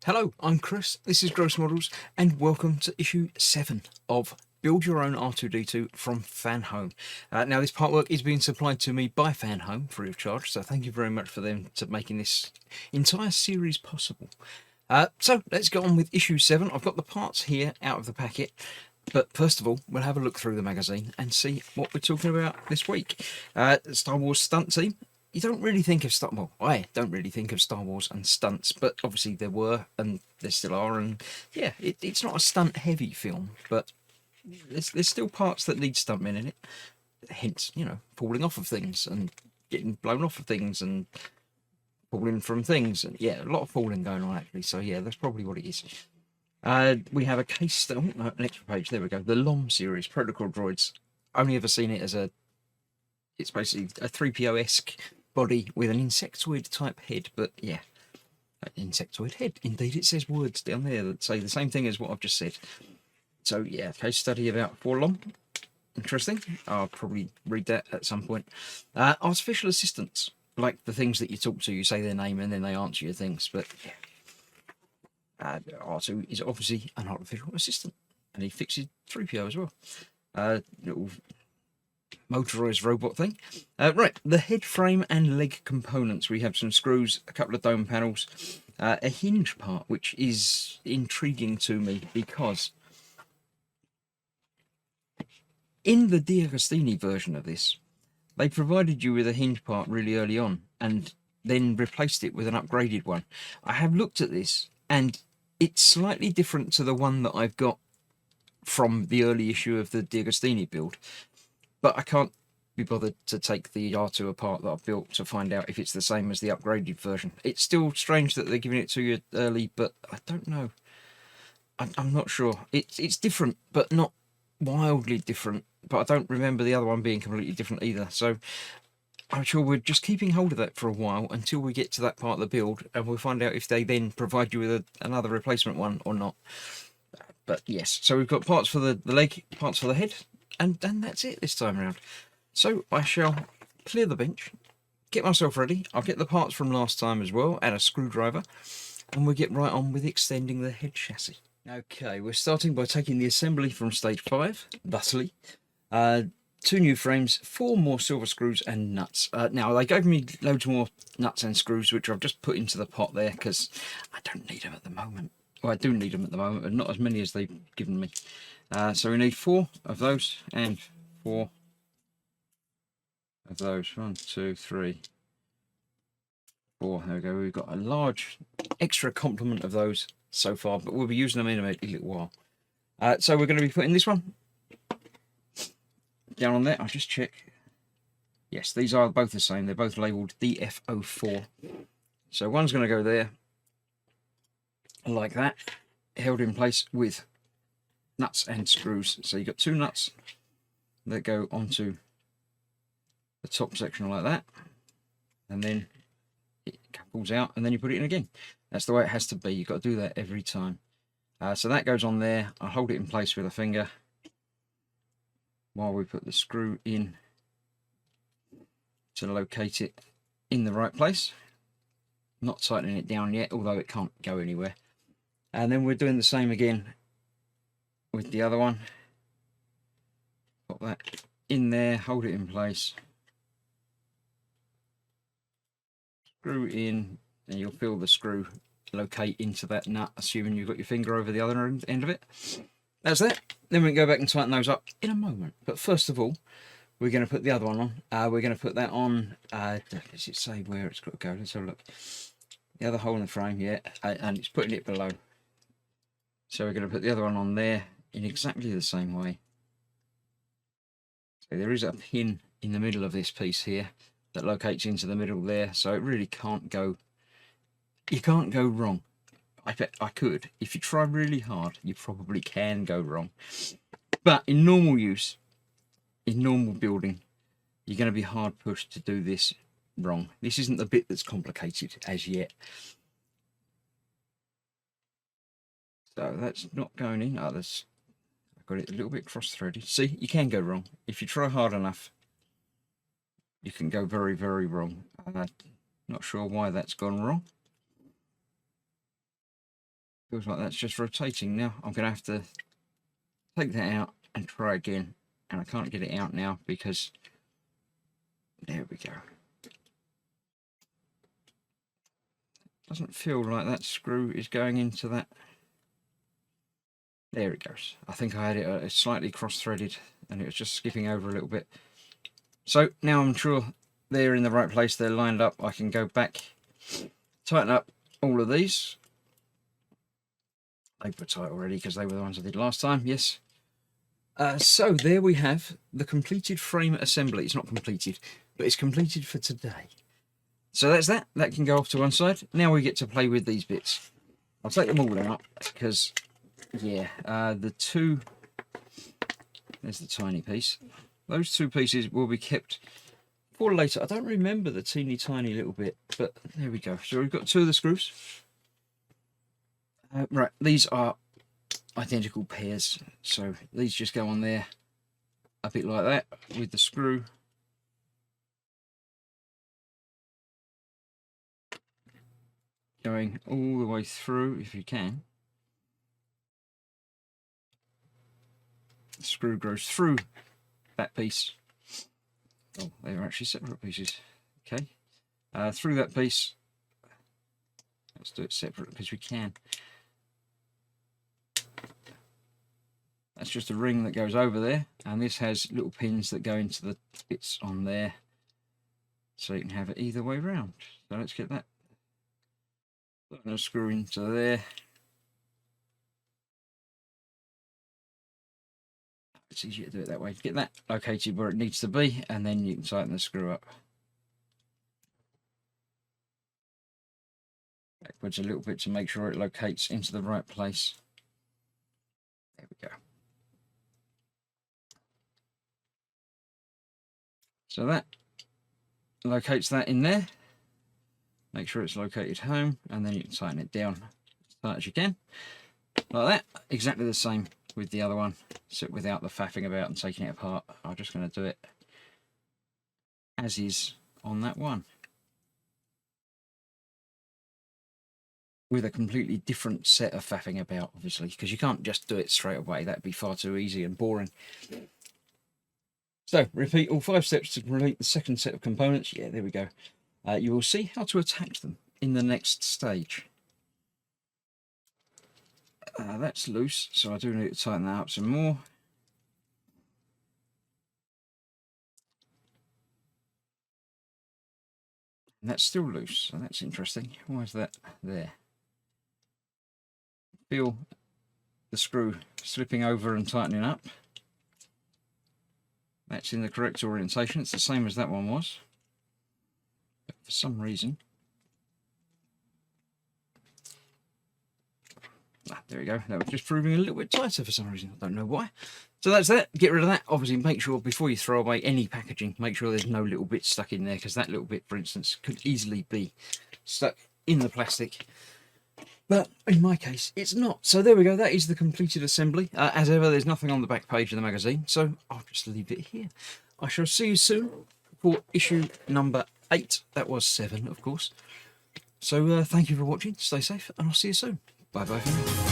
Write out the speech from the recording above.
Hello, I'm Chris, this is Gross Models, and welcome to issue 7 of Build Your Own R2-D2 from Fanhome. Now this artwork is being supplied to me by Fanhome free of charge, so thank you very much for them to making this entire series possible. So let's go on with issue 7. I've got the parts here out of the packet, but first of all we'll have a look through the magazine and see what we're talking about this week. Star Wars stunt team. You don't really think of I don't really think of Star Wars and stunts, but obviously there were and there still are, and yeah, it's not a stunt heavy film, but there's still parts that need stuntmen in it, hence, you know, falling off of things and getting blown off of things and falling from things, and yeah, a lot of falling going on actually, so yeah, that's probably what it is. We have a case study, no, an extra page, there we go, the LOM series, Protocol Droids. Only ever seen it as it's basically a 3PO-esque body with an insectoid type head, but yeah, an insectoid head. Indeed, it says words down there that say the same thing as what I've just said. So yeah, case study about Forlom. Interesting. I'll probably read that at some point. Artificial assistants, like the things that you talk to, you say their name and then they answer your things, but yeah. R2 is obviously an artificial assistant, and he fixes 3PO as well. Little motorized robot thing. Right, the head frame and leg components. We have some screws, a couple of dome panels, a hinge part, which is intriguing to me because in the D'Agostini version of this, they provided you with a hinge part really early on and then replaced it with an upgraded one. I have looked at this and it's slightly different to the one that I've got from the early issue of the D'Agostini build, but I can't be bothered to take the R2 apart that I've built to find out if it's the same as the upgraded version. It's still strange that they're giving it to you early, but I don't know. I'm not sure. It's different, but not wildly different. But I don't remember the other one being completely different either. So I'm sure we're just keeping hold of that for a while until we get to that part of the build, and we'll find out if they then provide you with another replacement one or not. But yes, so we've got parts for the leg, parts for the head, and that's it this time around. So I shall clear the bench, get myself ready. I'll get the parts from last time as well, and a screwdriver, and we'll get right on with extending the head chassis. Okay, we're starting by taking the assembly from stage 5, thusly. 2 new frames, 4 more silver screws and nuts. Now, they gave me loads more nuts and screws, which I've just put into the pot there because I don't need them at the moment. Well, I do need them at the moment, but not as many as they've given me. So we need 4 of those and 4 of those. 1, 2, 3, 4. There we go. We've got a large extra complement of those so far, but we'll be using them in a little while. So we're going to be putting this one down on there. I'll just check. Yes, these are both the same. They're both labelled DF04. So one's going to go there, like that, held in place with nuts and screws. So you've got 2 nuts that go onto the top section like that, and then it pulls out, and then you put it in again. That's the way it has to be. You've got to do that every time. So that goes on there. I'll hold it in place with a finger while we put the screw in to locate it in the right place. Not tightening it down yet, although it can't go anywhere. And then we're doing the same again with the other one. Put that in there, hold it in place, screw in, and you'll feel the screw locate into that nut, assuming you've got your finger over the other end of it. That's that. Then we can go back and tighten those up in a moment. But first of all, we're going to put the other one on. We're going to put that on, does it say where it's got to go? Let's have a look. The other hole in the frame, yeah, and it's putting it below. So we're going to put the other one on there in exactly the same way. So there is a pin in the middle of this piece here that locates into the middle there, so it really can't go, you can't go wrong. I bet I could. If you try really hard, you probably can go wrong. But in normal use, in normal building, you're going to be hard pushed to do this wrong. This isn't the bit that's complicated as yet. So that's not going in. Oh, that's, I've got it a little bit cross-threaded. See, you can go wrong. If you try hard enough, you can go very, very wrong. Not sure why that's gone wrong. Feels like that's just rotating now. I'm going to have to take that out and try again. And I can't get it out now because... There we go. Doesn't feel like that screw is going into that. There it goes. I think I had it slightly cross-threaded and it was just skipping over a little bit. So now I'm sure they're in the right place. They're lined up. I can go back, tighten up all of these. They were tight already because they were the ones I did last time, yes. So there we have the completed frame assembly. It's not completed, but it's completed for today. So that's that. That can go off to one side. Now we get to play with these bits. I'll take them all out because, yeah, the two... There's the tiny piece. Those two pieces will be kept for later. I don't remember the teeny tiny little bit, but there we go. So we've got two of the screws. Right, these are identical pairs, so these just go on there a bit like that with the screw. Going all the way through if you can. The screw goes through that piece. Oh, they are actually separate pieces. Okay, through that piece. Let's do it separate because we can. That's just a ring that goes over there, and this has little pins that go into the bits on there, so you can have it either way round. So let's get that. I'm going to screw into there. It's easier to do it that way. Get that located where it needs to be, and then you can tighten the screw up. Backwards a little bit to make sure it locates into the right place. There we go. So that locates that in there. Make sure it's located home, and then you can tighten it down as tight as you can. Like that. Exactly the same with the other one, so without the faffing about and taking it apart. I'm just going to do it as is on that one, with a completely different set of faffing about, obviously, because you can't just do it straight away. That'd be far too easy and boring. So repeat all 5 steps to complete the second set of components. Yeah, there we go. You will see how to attach them in the next stage. That's loose, so I do need to tighten that up some more. And that's still loose, so that's interesting. Why is that there? Feel the screw slipping over and tightening up. That's in the correct orientation. It's the same as that one was. But for some reason... there we go. That was just proving a little bit tighter for some reason. I don't know why. So that's that. Get rid of that. Obviously, make sure before you throw away any packaging, make sure there's no little bits stuck in there, because that little bit, for instance, could easily be stuck in the plastic. But in my case, it's not. So there we go. That is the completed assembly. As ever, there's nothing on the back page of the magazine, so I'll just leave it here. I shall see you soon for issue number 8. That was 7, of course. So thank you for watching. Stay safe, and I'll see you soon. Bye-bye for now.